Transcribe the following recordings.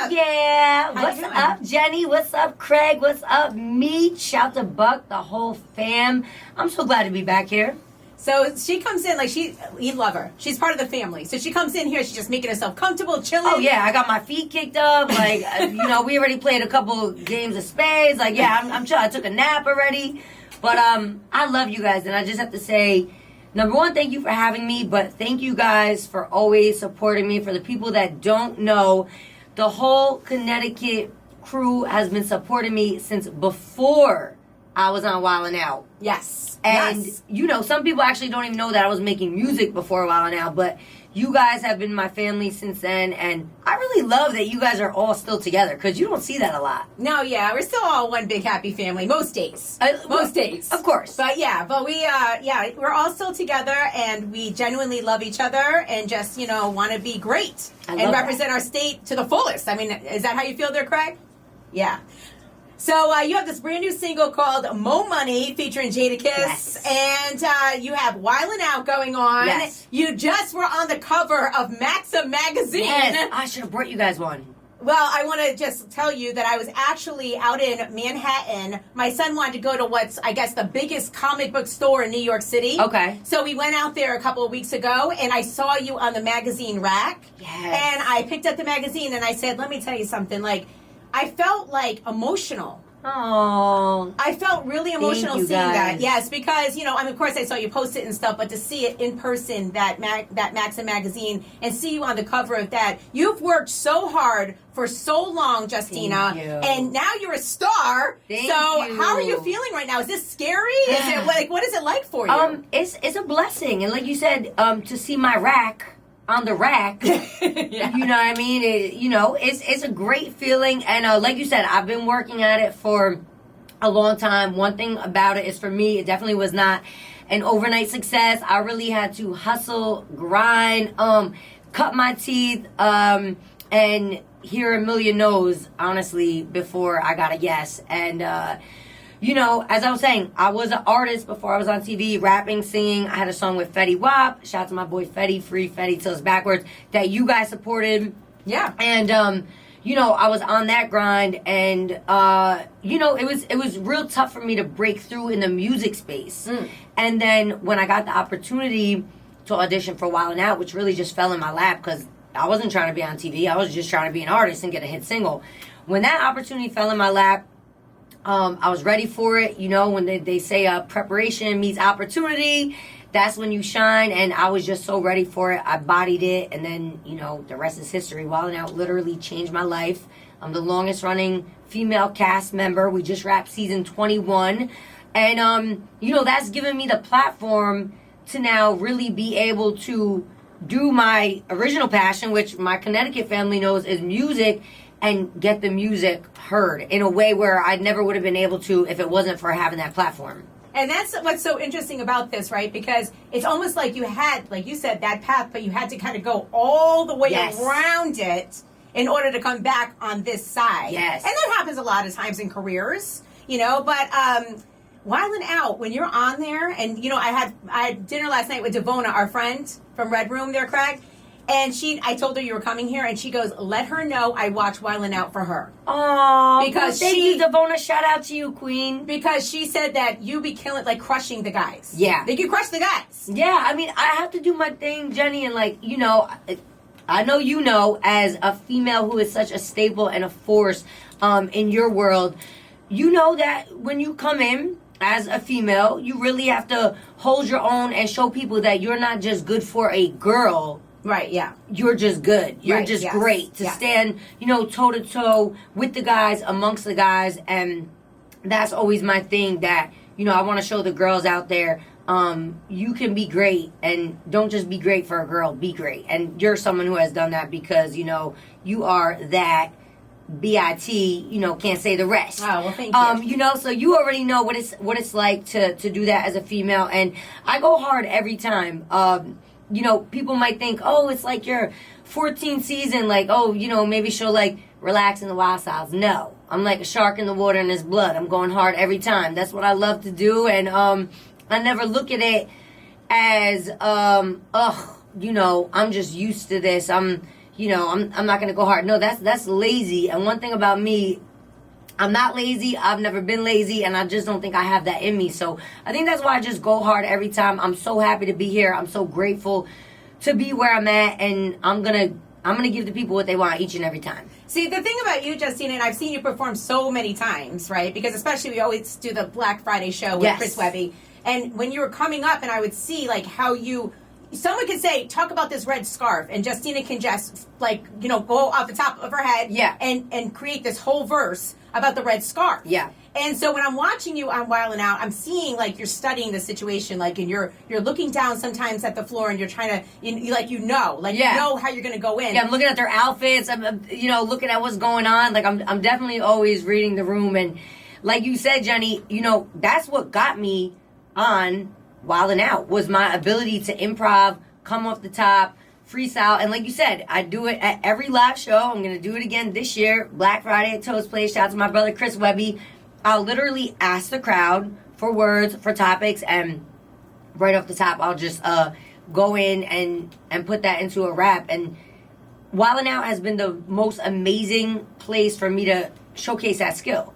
up? Yeah. How What's you doing? up, Jenny? What's up, Craig? What's up, Meat? Shout to Buck, the whole fam. I'm so glad to be back here. So she comes in like you love her. She's part of the family. So she comes in here. She's just making herself comfortable, chilling. Oh yeah, I got my feet kicked up. Like we already played a couple games of spades. Like yeah, I'm sure I took a nap already. But I love you guys, and I just have to say, number one, thank you for having me. But thank you guys for always supporting me. For the people that don't know, the whole Connecticut crew has been supporting me since before I was on Wildin' Out. Yes. And, yes. Some people actually don't even know that I was making music before Wildin' Out. But you guys have been my family since then. And I really love that you guys are all still together. Because you don't see that a lot. No, yeah. We're still all one big happy family. Most days. Most days. Of course. But we're all still together. And we genuinely love each other. And just, want to be great. And represent our state to the fullest. I mean, is that how you feel there, Craig? Yeah. So you have this brand new single called Mo Money featuring Jadakiss. Yes. And you have Wildin' Out going on. Yes. You just were on the cover of Maxim magazine. Yes, I should have brought you guys one. Well, I want to just tell you that I was actually out in Manhattan. My son wanted to go to what's, I guess, the biggest comic book store in New York City. Okay. So we went out there a couple of weeks ago, and I saw you on the magazine rack. Yes. And I picked up the magazine, and I said, let me tell you something. Like, I felt emotional. Oh, I felt really emotional you seeing that. guys. Yes, because of course I saw you post it and stuff, but to see it in person, that Maxim magazine, and see you on the cover of that, you've worked so hard for so long, Justina, Thank you. and now you're a star. Thank so you. how are you feeling right now? Is this scary? Is it what is it like for you? It's a blessing, and like you said, to see my rack on the rack, Yeah. you know what I mean? It's a great feeling, and like you said, I've been working at it for a long time. One thing about it is, for me, it definitely was not an overnight success. I really had to hustle, grind, cut my teeth, and hear a million no's, honestly, before I got a yes. And as I was saying, I was an artist before I was on TV, rapping, singing. I had a song with Fetty Wap. Shout out to my boy Fetty, free Fetty till it's backwards, that you guys supported. Yeah. And, I was on that grind, and, it was real tough for me to break through in the music space. And then when I got the opportunity to audition for Wildin' Out, which really just fell in my lap because I wasn't trying to be on TV. I was just trying to be an artist and get a hit single. When that opportunity fell in my lap, I was ready for it. When they say preparation meets opportunity, that's when you shine. And I was just so ready for it. I bodied it. And then, the rest is history. Wildin' Out literally changed my life. I'm the longest running female cast member. We just wrapped season 21. And, that's given me the platform to now really be able to do my original passion, which my Connecticut family knows is music, and get the music heard in a way where I never would have been able to if it wasn't for having that platform. And that's what's so interesting about this, right? Because it's almost like you had, like you said, that path, but you had to kind of go all the way around it in order to come back on this side. Yes. And that happens a lot of times in careers, but Wildin' Out, when you're on there, and, I had dinner last night with Devona, our friend from Red Room there, Craig. And I told her you were coming here, and she goes, let her know I watch Wildin' Out for her. Oh, because thank you, Devona. Shout out to you, Queen. Because she said that you be killing, crushing the guys. Yeah. Like, you crush the guys. Yeah, I have to do my thing, Jenny, and, I know as a female who is such a staple and a force in your world, that when you come in as a female, you really have to hold your own and show people that you're not just good for a girl. Right, yeah. You're just good. You're right, just yes, great to stand, toe-to-toe with the guys, amongst the guys. And that's always my thing, that, I want to show the girls out there, you can be great, and don't just be great for a girl, be great. And you're someone who has done that because, you are that B.I.T., can't say the rest. Oh, well, thank you. So you already know what it's like to do that as a female. And I go hard every time. People might think, oh, it's like your 14th season, maybe she'll relax in the wild styles. No, I'm like a shark in the water and there's blood. I'm going hard every time. That's what I love to do. And I never look at it as, I'm just used to this. I'm you know, I'm not going to go hard. No, that's lazy. And one thing about me, I'm not lazy. I've never been lazy, and I just don't think I have that in me. So I think that's why I just go hard every time. I'm so happy to be here. I'm so grateful to be where I'm at, and I'm gonna give the people what they want each and every time. See, the thing about you, Justina, and I've seen you perform so many times, right? Because especially we always do the Black Friday show with Chris Webby, and when you were coming up, and I would see like how you. Someone could say, talk about this red scarf, and Justina can just, like, you know, go off the top of her head and create this whole verse about the red scarf. Yeah. And so when I'm watching you on Wild 'N Out, I'm seeing, like, you're studying the situation, like, and you're looking down sometimes at the floor, and you're trying to, you know how you're going to go in. Yeah, I'm looking at their outfits. I'm, you know, looking at what's going on. Like, I'm definitely always reading the room. And like you said, Jenny, you know, that's what got me on Wild 'N Out, was my ability to improv, come off the top, freestyle. And like you said, I do it at every live show. I'm going to do it again this year, Black Friday at Toast Place. Shout out to my brother Chris Webby. I'll literally ask the crowd for words, for topics, and right off the top, I'll just go in and put that into a rap. And Wild 'N Out has been the most amazing place for me to showcase that skill.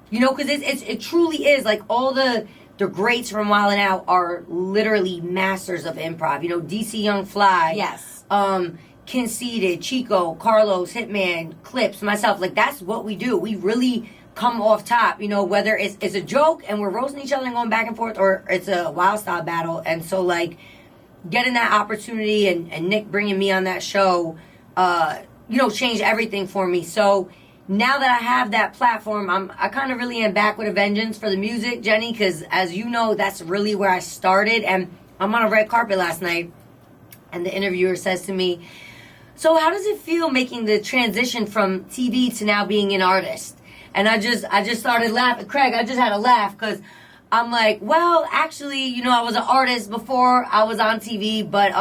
You know, because it truly is, like, all the greats from Wild 'N Out are literally masters of improv. You know, DC Young Fly. Yes. Conceited, Chico, Carlos, Hitman, Clips, myself. Like, that's what we do. We really come off top, you know, whether it's a joke and we're roasting each other and going back and forth, or it's a wild style battle. And so, like, getting that opportunity and Nick bringing me on that show, you know, changed everything for me. So now that I have that platform, I kind of really am back with a vengeance for the music, Jenny, because as you know, that's really where I started. And I'm on a red carpet last night, and the interviewer says to me, so how does it feel making the transition from TV to now being an artist? And I just started laughing. Craig, I just had a laugh because I'm like, well, actually, you know, I was an artist before I was on TV, but,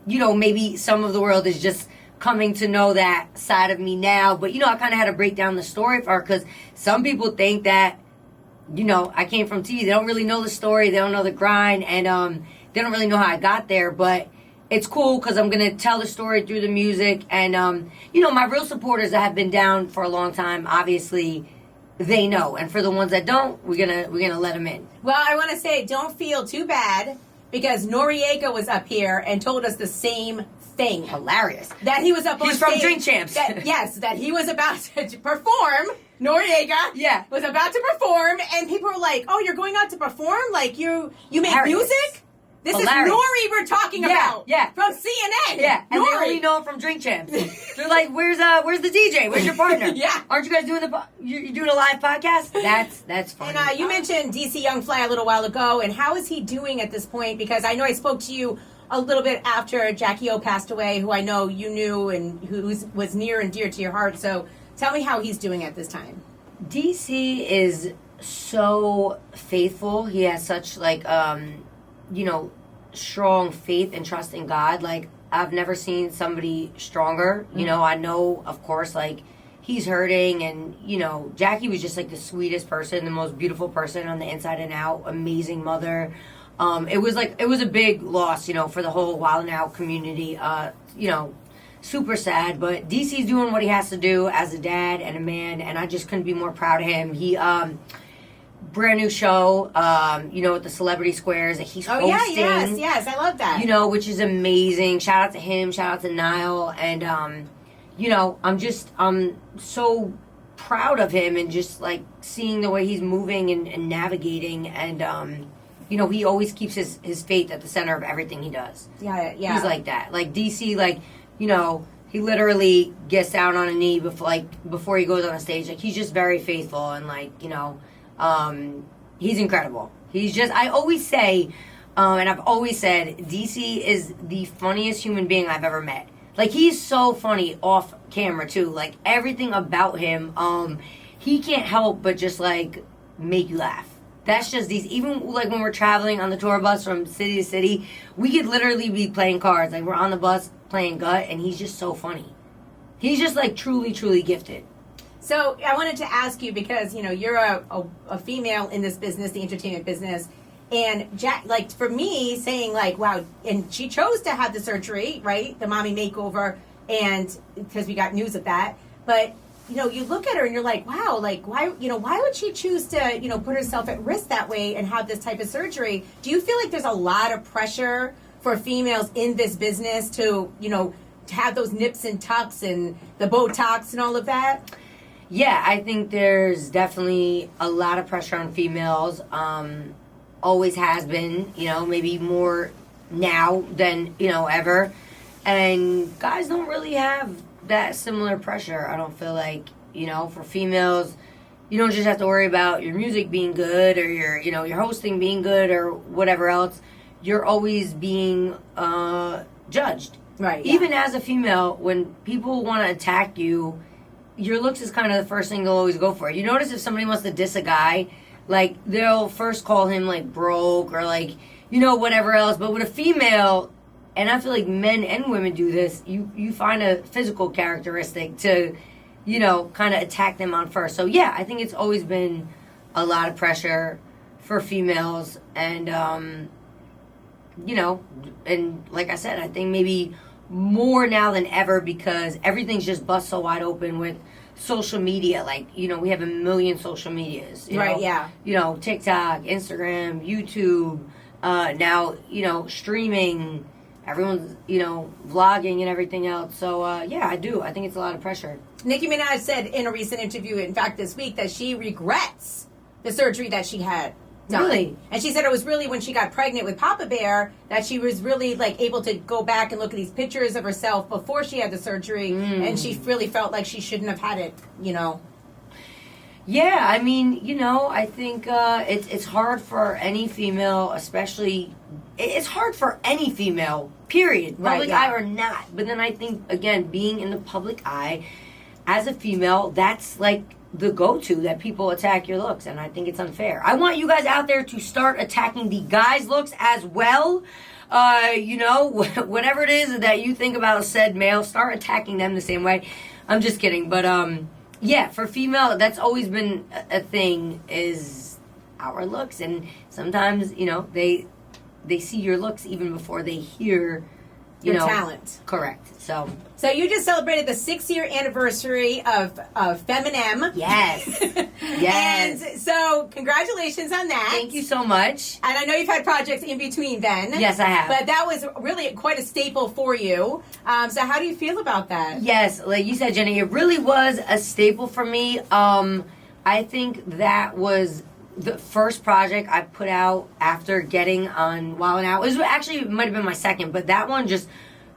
you know, maybe some of the world is just coming to know that side of me now. But, you know, I kind of had to break down the story for her, because some people think that, you know, I came from TV. They don't really know the story. They don't know the grind, and they don't really know how I got there. But it's cool because I'm going to tell the story through the music. And, you know, my real supporters that have been down for a long time, obviously, they know. And for the ones that don't, we're gonna let them in. Well, I want to say, don't feel too bad, because Noriega was up here and told us the same thing. Hilarious. That he was up on stage. He's from Drink Champs. That he was about to perform. Noriega was about to perform, and people were like, oh, you're going out to perform? Like, you make music? This Hilarious. Is Nori we're talking about. Yeah. From CNN. Yeah. And Nori. They only know him from Drink Champs. They're like, where's the DJ? Where's your partner? Yeah. Aren't you guys doing you're doing a live podcast? That's funny. And you mentioned DC Young Fly a little while ago, and how is he doing at this point? Because I know I spoke to you a little bit after Jackie O passed away, who I know you knew and who was near and dear to your heart. So tell me how he's doing at this time. DC is so faithful. He has such, like, you know, strong faith and trust in God. Like, I've never seen somebody stronger. You know, I know, of course, like, he's hurting, and, you know, Jackie was just, like, the sweetest person, the most beautiful person on the inside and out, amazing mother. It was a big loss, you know, for the whole Wild 'N Out community. You know, super sad, but DC's doing what he has to do as a dad and a man, and I just couldn't be more proud of him. He, brand new show, you know, with the Celebrity Squares that he's hosting. Yes, I love that. You know, which is amazing. Shout out to him, shout out to Niall, and, you know, I'm so proud of him, and just, like, seeing the way he's moving and navigating, and, you know, he always keeps his faith at the center of everything he does. Yeah. He's like that. Like, DC, like, you know, he literally gets down on a knee before he goes on a stage. Like, he's just very faithful, and, like, you know, he's incredible. He's just, I always say, and I've always said, DC is the funniest human being I've ever met. Like, he's so funny off camera, too. Like, everything about him, he can't help but just, like, make you laugh. That's just even, like, when we're traveling on the tour bus from city to city, we could literally be playing cards. Like, we're on the bus playing Gut, and he's just so funny. He's just, like, truly, truly gifted. So I wanted to ask you, because, you know, you're a female in this business, the entertainment business, and Jack, like, for me, saying, like, wow, and she chose to have the surgery, right, the mommy makeover, and because we got news of that. But you know, you look at her and you're like, wow, like why would she choose to, you know, put herself at risk that way and have this type of surgery? Do you feel like there's a lot of pressure for females in this business to, you know, to have those nips and tucks and the Botox and all of that? Yeah, I think there's definitely a lot of pressure on females. Always has been, you know, maybe more now than, you know, ever. And guys don't really have that similar pressure. I don't feel like, you know, for females, you don't just have to worry about your music being good or your, you know, your hosting being good or whatever else. You're always being judged. Right. Yeah. Even as a female, when people want to attack you, your looks is kind of the first thing they'll always go for. You notice if somebody wants to diss a guy, like, they'll first call him, like, broke or, like, you know, whatever else. But with a female, and I feel like men and women do this, you find a physical characteristic to, you know, kind of attack them on first. So, yeah, I think it's always been a lot of pressure for females. And, you know, and like I said, I think maybe more now than ever because everything's just bust so wide open with social media. Like, you know, we have a million social medias. You right, know? yeah. You know, TikTok, Instagram, YouTube, now, you know, streaming, everyone's, you know, vlogging and everything else. So, yeah, I do. I think it's a lot of pressure. Nicki Minaj said in a recent interview, in fact, this week, that she regrets the surgery that she had done. Really? And she said it was really when she got pregnant with Papa Bear that she was really, like, able to go back and look at these pictures of herself before she had the surgery, and she really felt like she shouldn't have had it, you know. Yeah, I mean, you know, I think it's hard for any female, especially, it's hard for any female, period, public eye or not. But then I think, again, being in the public eye, as a female, that's like the go-to that people attack your looks, and I think it's unfair. I want you guys out there to start attacking the guys' looks as well. You know, whatever it is that you think about said male, start attacking them the same way. I'm just kidding, but yeah, for female, that's always been a thing, is our looks, and sometimes, you know, they see your looks even before they hear your talent. Correct. So you just celebrated the 6-year anniversary of Eminem. Yes. Yes. And so congratulations on that. Thank you so much. And I know you've had projects in between then. Yes, I have. But that was really quite a staple for you. So how do you feel about that? Yes, like you said, Jenny, it really was a staple for me. I think that was the first project I put out after getting on Wild 'N Out. It was actually, it might have been my second, but that one just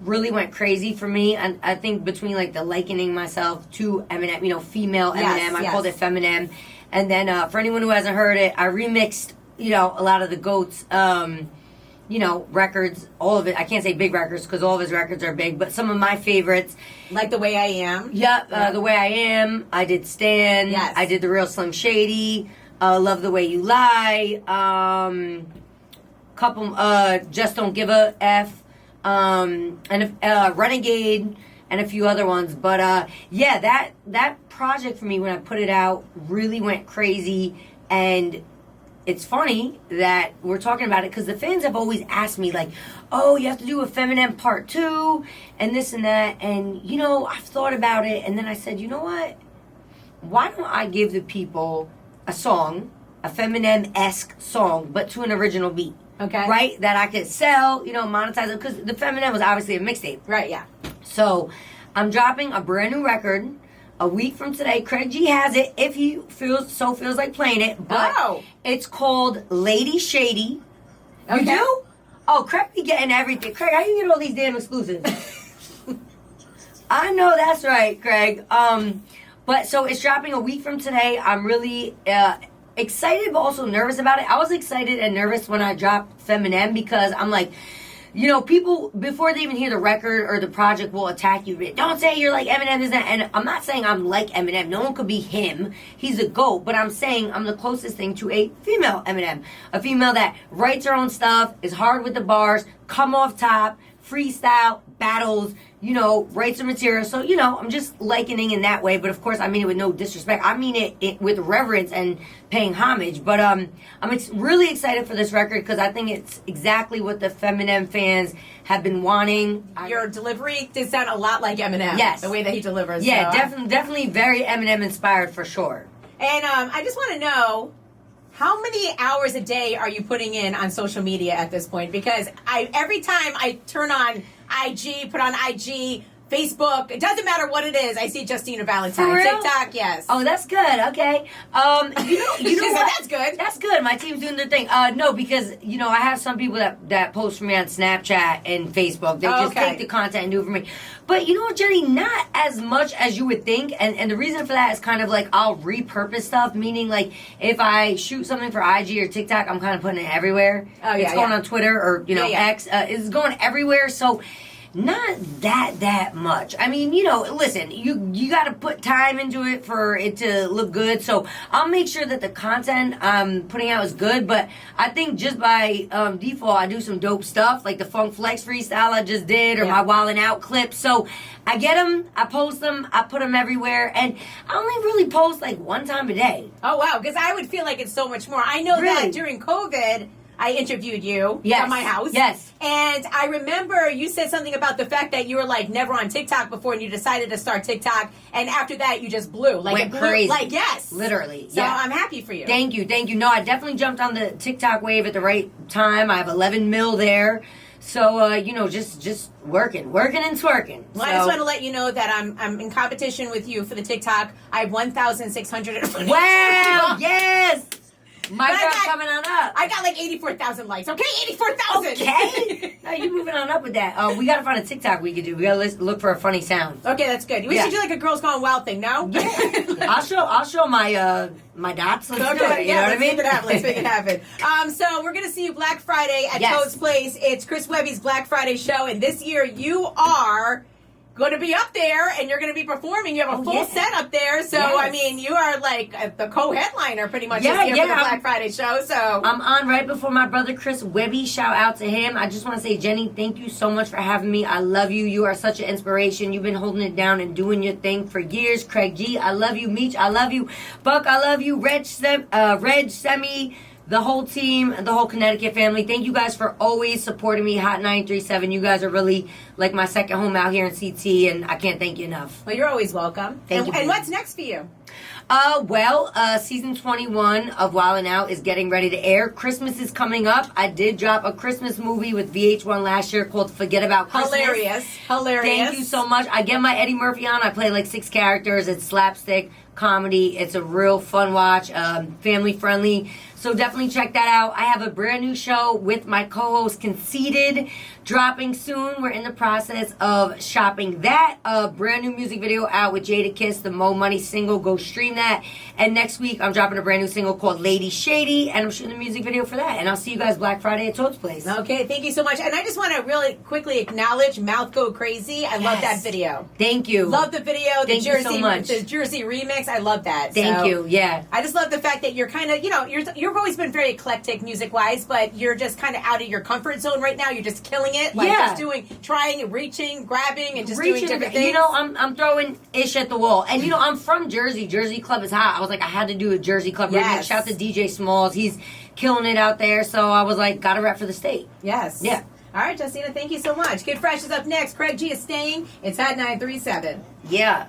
really went crazy for me. And I think between like the likening myself to Eminem, you know, female Eminem, I called it Feminem. And then for anyone who hasn't heard it, I remixed, you know, a lot of the GOAT's, you know, records, all of it. I can't say big records because all of his records are big, but some of my favorites. Like The Way I Am? Yep, The Way I Am. I did Stan. Yes. I did The Real Slim Shady. Love the Way You Lie, couple, Just Don't Give a F, and Renegade, and a few other ones. But yeah, that project for me when I put it out really went crazy, and it's funny that we're talking about it because the fans have always asked me like, oh, you have to do a Feminem Part 2 and this and that, and you know, I've thought about it, and then I said, you know what? Why don't I give the people a song, a Feminem-esque song, but to an original beat. Okay. Right? That I could sell, you know, monetize it. Because the Feminem was obviously a mixtape. Right, yeah. So, I'm dropping a brand new record a week from today. Craig G has it if he feels like playing it. But it's called Lady Shady. Okay. You do? Oh, Craig be getting everything. Craig, how you get all these damn exclusives? I know that's right, Craig. But so it's dropping a week from today. I'm really excited but also nervous about it. I was excited and nervous when I dropped Feminem because I'm like, you know, people, before they even hear the record or the project, will attack you. Don't say you're like Eminem, isn't that? And I'm not saying I'm like Eminem. No one could be him. He's a GOAT. But I'm saying I'm the closest thing to a female Eminem. A female that writes her own stuff, is hard with the bars, come off top, freestyle, battles, you know, write some material. So, you know, I'm just likening in that way. But of course, I mean it with no disrespect. I mean it with reverence and paying homage. But I'm really excited for this record because I think it's exactly what the Eminem fans have been wanting. Your delivery did sound a lot like Eminem. Yes. The way that he delivers. Yeah, so, definitely very Eminem inspired for sure. And I just want to know, how many hours a day are you putting in on social media at this point? Because every time I turn on IG, put on IG, Facebook, it doesn't matter what it is, I see Justina Valentine. For real? TikTok, yes. Oh, that's good. Okay. You know what? That's good. That's good. My team's doing their thing. No, because you know I have some people that post for me on Snapchat and Facebook. They just take the content and do it for me. But you know what, Jenny? Not as much as you would think. And the reason for that is kind of like I'll repurpose stuff. Meaning like if I shoot something for IG or TikTok, I'm kind of putting it everywhere. Oh, yeah, it's going on Twitter or X. It's going everywhere. So. Not that much. I mean, you know, listen, you got to put time into it for it to look good. So I'll make sure that the content I'm putting out is good. But I think just by default, I do some dope stuff like the Funk Flex freestyle I just did or my Wildin' Out clip. So I get them, I post them, I put them everywhere, and I only really post like one time a day. Oh wow, because I would feel like it's so much more. I know that during COVID, I interviewed you at my house. Yes. And I remember you said something about the fact that you were like never on TikTok before and you decided to start TikTok. And after that, you just blew. Like, went crazy. Like, yes. Literally. So I'm happy for you. Thank you. No, I definitely jumped on the TikTok wave at the right time. I have 11 mil there. So, you know, just working and twerking. Well, I just want to let you know that I'm in competition with you for the TikTok. I have 1,600. Wow, yes. My girl coming on up. I got like 84,000 likes. Okay, 84,000. Okay. No, you moving on up with that. We got to find a TikTok we could do. We got to look for a funny sound. Okay, that's good. We should do like a Girls Gone Wild thing, no? Yeah. I'll show my dots. Let's do it. You know what I mean? Let's make it happen. So we're going to see you Black Friday at Toad's Place. It's Chris Webby's Black Friday show. And this year you are going to be up there and you're going to be performing. You have a full set up there. So, I mean, you are like the co-headliner pretty much this year for the Black Friday show. So I'm on right before my brother Chris Webby. Shout out to him. I just want to say, Jenny, thank you so much for having me. I love you. You are such an inspiration. You've been holding it down and doing your thing for years. Craig G, I love you. Meech, I love you. Buck, I love you. Reg, Semi, the whole team, the whole Connecticut family. Thank you guys for always supporting me. Hot 937. You guys are really like my second home out here in CT, and I can't thank you enough. Well, you're always welcome. Thank you. And what's next for you? Season 21 of Wildin' Out is getting ready to air. Christmas is coming up. I did drop a Christmas movie with VH1 last year called Forget About Christmas. Hilarious. Thank you so much. I get my Eddie Murphy on. I play like 6 characters. It's slapstick comedy. It's a real fun watch, family friendly. So definitely check that out. I have a brand new show with my co-host Conceited dropping soon. We're in the process of shopping that. A brand new music video out with Jada Kiss, the Mo Money single. Go stream that. And next week I'm dropping a brand new single called Lady Shady, and I'm shooting a music video for that. And I'll see you guys Black Friday at Toad's Place. Okay, thank you so much. And I just want to really quickly acknowledge Mouth Go Crazy. I love that video. Thank you. Love the video. Thank you so much. The Jersey remix. I love that. Thank you. Yeah. I just love the fact that you're kind of, you know, you've always been very eclectic music-wise, but you're just kind of out of your comfort zone right now. You're just killing it. Like just trying, reaching, grabbing, and just doing different things. You know, I'm throwing ish at the wall. And, you know, I'm from Jersey. Jersey Club is hot. I was like, I had to do a Jersey Club remix. Shout out to DJ Smalls. He's killing it out there. So I was like, gotta rep for the state. Yes. Yeah. All right, Justina, thank you so much. Kid Fresh is up next. Craig G is staying. It's at 937. Yeah.